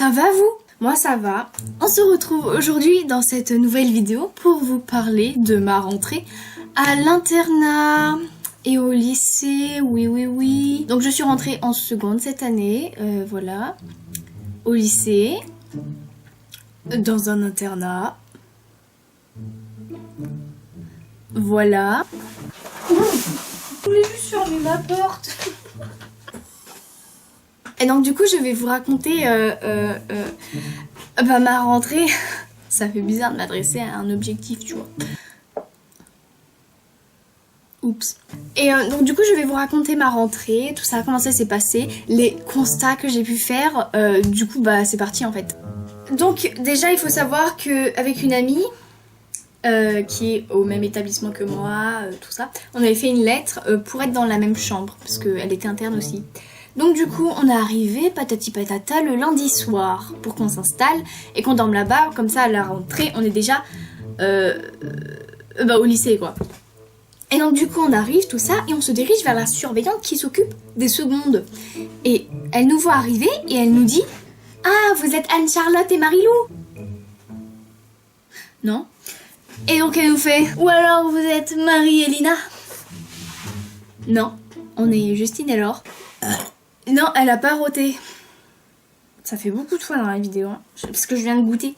Ça va vous? Moi ça va. On se retrouve aujourd'hui dans cette nouvelle vidéo pour vous parler de ma rentrée à l'internat et au lycée. Oui. Donc je suis rentrée en seconde cette année, voilà, au lycée, dans un internat. Voilà. Je voulais juste fermer ma porte. Et donc du coup je vais vous raconter ma rentrée. Ça fait bizarre de m'adresser à un objectif, tu vois. Oups. Et donc du coup je vais vous raconter ma rentrée, tout ça, comment ça s'est passé, les constats que j'ai pu faire. Du coup bah c'est parti en fait. Donc déjà il faut savoir que avec une amie qui est au même établissement que moi, tout ça, on avait fait une lettre pour être dans la même chambre parce qu'elle était interne aussi. Donc du coup on est arrivé patati patata le lundi soir pour qu'on s'installe et qu'on dorme là-bas, comme ça à la rentrée on est déjà au lycée quoi. Et donc du coup on arrive tout ça et on se dirige vers la surveillante qui s'occupe des secondes. Et elle nous voit arriver et elle nous dit « Ah, vous êtes Anne-Charlotte et Marie-Lou ?» Non. Et donc elle nous fait « Ou alors vous êtes Marie et Lina ?» Non, on est Justine et Laure. Non, elle a pas roté. Ça fait beaucoup de fois dans la vidéo, hein, parce que je viens de goûter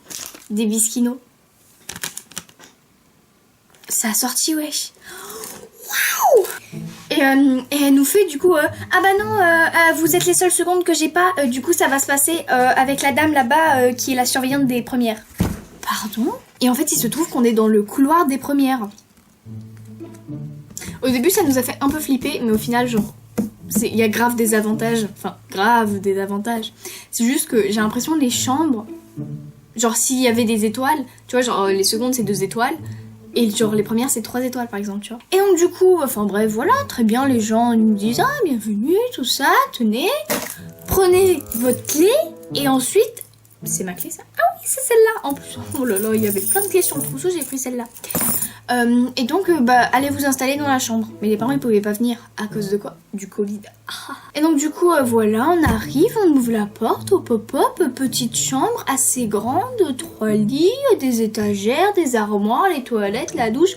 des bisquinos. Ça a sorti, wesh. Waouh! Et elle nous fait du coup ah bah non, vous êtes les seules secondes que j'ai pas, du coup ça va se passer avec la dame là-bas qui est la surveillante des premières. Pardon? Et en fait il se trouve qu'on est dans le couloir des premières. Au début ça nous a fait un peu flipper, mais au final genre il y a grave des avantages, enfin grave des avantages. C'est juste que j'ai l'impression les chambres, genre s'il y avait des étoiles, tu vois, genre les secondes c'est 2 étoiles et genre les premières c'est 3 étoiles par exemple, tu vois. Et donc du coup, enfin bref, voilà, très bien, les gens nous disent ah bienvenue, tout ça, tenez, prenez votre clé et ensuite, c'est ma clé ça? Ah oui c'est celle-là en plus, oh là là, il y avait plein de questions de trousseau, j'ai pris celle-là. Et donc allez vous installer dans la chambre. Mais les parents ils pouvaient pas venir à cause de quoi? Du Covid. Et donc du coup voilà, on arrive, on ouvre la porte au pop-up, petite chambre assez grande, 3 lits, des étagères, des armoires, les toilettes, la douche.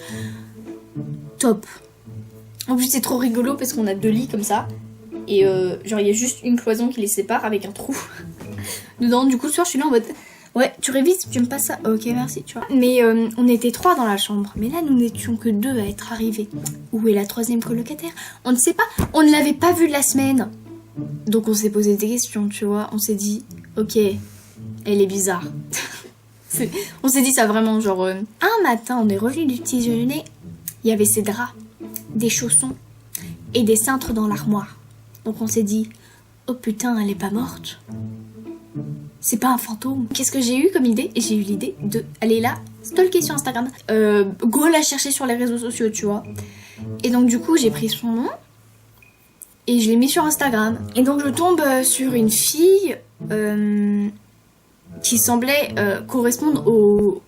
Top. En plus c'est trop rigolo parce qu'on a 2 lits comme ça. Et genre il y a juste une cloison qui les sépare avec un trou dedans. Du coup ce soir je suis là en mode ouais, tu révises, tu me passes ça. Ok, merci, tu vois. Mais on était 3 dans la chambre. Mais là, nous n'étions que 2 à être arrivés. Où est la 3e colocataire? On ne sait pas. On ne l'avait pas vue de la semaine. Donc on s'est posé des questions, tu vois. On s'est dit, ok, elle est bizarre. On s'est dit ça vraiment, genre... un matin, on est revenu du petit déjeuner. Il y avait ses draps, des chaussons et des cintres dans l'armoire. Donc on s'est dit, oh putain, elle est pas morte. C'est pas un fantôme. Qu'est-ce que j'ai eu comme idée? Et j'ai eu l'idée de aller la stalker sur Instagram. Go la chercher sur les réseaux sociaux, tu vois. Et donc du coup, j'ai pris son nom et je l'ai mis sur Instagram. Et donc je tombe sur une fille qui semblait correspondre aux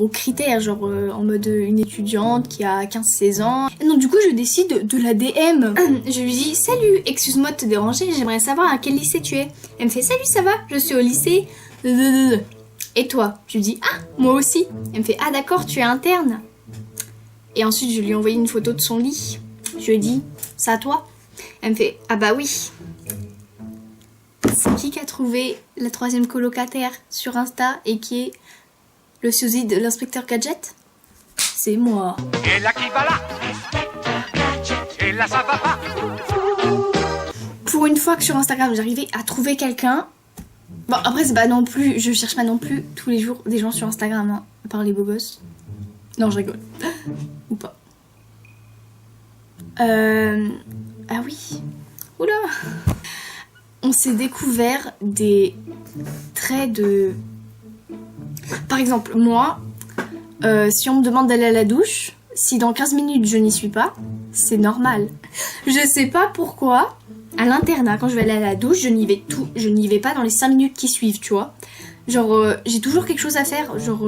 critères, genre en mode une étudiante qui a 15-16 ans. Et donc du coup je décide de la DM. Je lui dis salut, excuse-moi de te déranger, j'aimerais savoir à quel lycée tu es. Elle me fait salut, ça va, je suis au lycée. Et toi? Je lui dis ah, moi aussi. Elle me fait ah d'accord, tu es interne. Et ensuite je lui ai envoyé une photo de son lit. Je lui ai dit ça à toi? Elle me fait ah bah oui. C'est qui a trouvé la 3e colocataire sur Insta et qui est le sosie de l'inspecteur Gadget? C'est moi. Et là qui va là? Et là ça va pas? Pour une fois que sur Instagram j'arrivais à trouver quelqu'un. Bon après c'est pas non plus, je cherche pas non plus tous les jours des gens sur Instagram, hein, à part les beaux gosses. Non je rigole. Ou pas. Ah oui. Oula. On s'est découvert des traits de... Par exemple, moi, si on me demande d'aller à la douche, si dans 15 minutes je n'y suis pas, c'est normal. Je sais pas pourquoi, à l'internat, quand je vais aller à la douche, je n'y vais pas dans les 5 minutes qui suivent, tu vois. Genre, j'ai toujours quelque chose à faire, genre...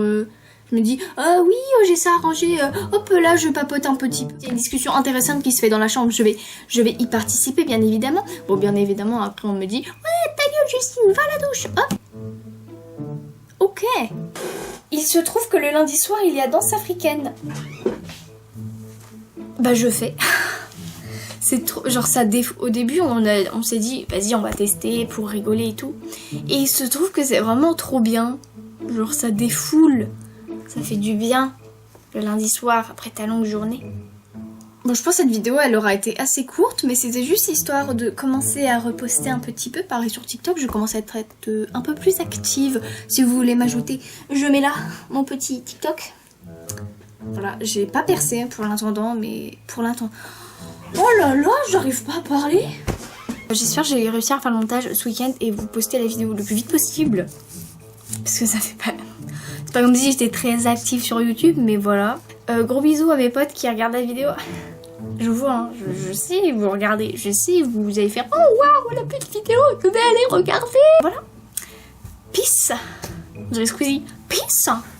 Je me dis, ah oui, j'ai ça arrangé, hop là, je papote un petit peu. Il y a une discussion intéressante qui se fait dans la chambre, je vais y participer, bien évidemment. Bon, bien évidemment, après on me dit, ouais, ta gueule, Justine, va à la douche. Hop. Ok. Il se trouve que le lundi soir, il y a danse africaine. Bah je fais. C'est trop... Genre ça au début, on s'est dit, vas-y, on va tester pour rigoler et tout. Et il se trouve que c'est vraiment trop bien. Genre ça défoule. Ça fait du bien. Le lundi soir, après ta longue journée. Bon, je pense que cette vidéo, elle aura été assez courte, mais c'était juste histoire de commencer à reposter un petit peu. Pareil sur TikTok, je commence à être un peu plus active. Si vous voulez m'ajouter, je mets là mon petit TikTok. Voilà, j'ai pas percé pour l'intendant, mais pour l'instant... Oh là là, j'arrive pas à parler. J'espère que j'ai réussi à faire le montage ce week-end et vous poster la vidéo le plus vite possible. Parce que ça fait pas... C'est pas comme si j'étais très active sur YouTube, mais voilà. Gros bisous à mes potes qui regardent la vidéo. Je vois, hein, je sais, vous regardez, je sais, vous allez faire « Oh waouh, la petite vidéo, je vais aller regarder !» Voilà. Peace. On dirait Squeezie. Peace.